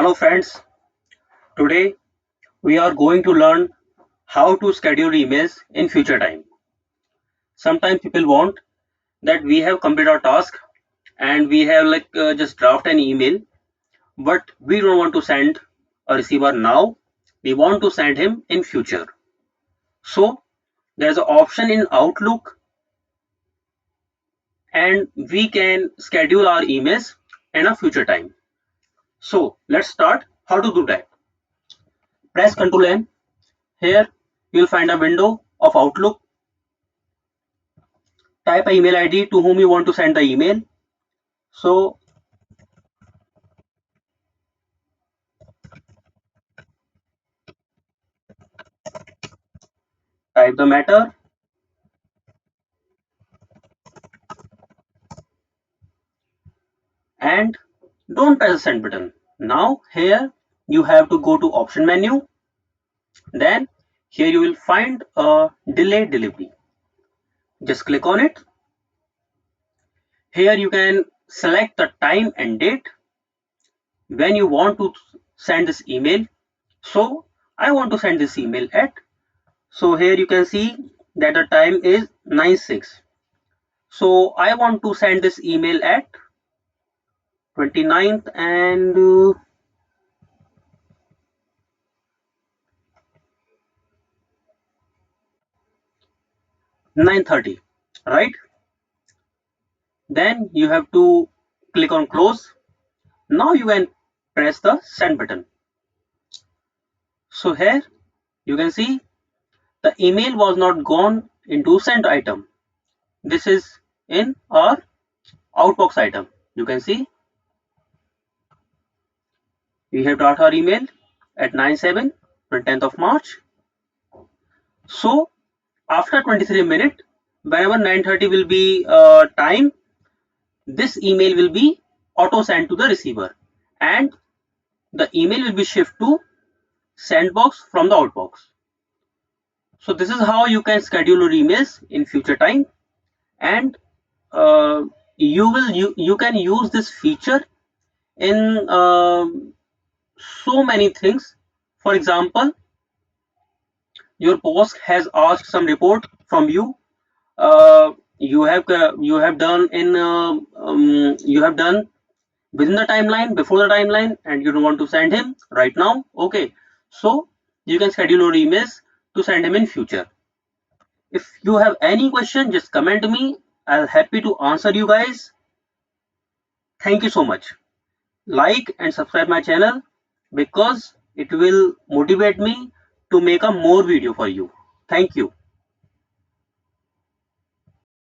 Hello friends, today we are going to learn how to schedule emails in future time. Sometimes people want that we have completed our task and we have just draft an email, but we don't want to send a receiver now. We want to send him in future. So there's an option in Outlook and we can schedule our emails in a future time. So let's start how to do that. Press Ctrl N. Here you'll find a window of Outlook. Type an email ID to whom you want to send the email. So type the matter and don't press the send button. Now here you have to go to option menu. Then here you will find a delayed delivery. Just click on it. Here you can select the time and date when you want to send this email. So I want to send this email at, so here you can see that the time is 9:06. So I want to send this email at 29th and 9:30, right? Then you have to click on close. Now you can press the send button. So here you can see the email was not gone into sent item. This is in our outbox item. You can see we have got our email at 9/7 on 10th of March. So after 23 minutes, whenever 9:30 will be time, this email will be auto sent to the receiver and the email will be shifted to sendbox from the outbox. So this is how you can schedule your emails in future time, and uh, you can use this feature in so many things. For example, your boss has asked some report from you. You have done in you have done within the timeline, before the timeline, and you don't want to send him right now. Okay, so you can schedule your emails to send him in future. If you have any question, just comment me. I'll happy to answer you guys. Thank you so much. Like and subscribe my channel because it will motivate me to make a more video for you. Thank you.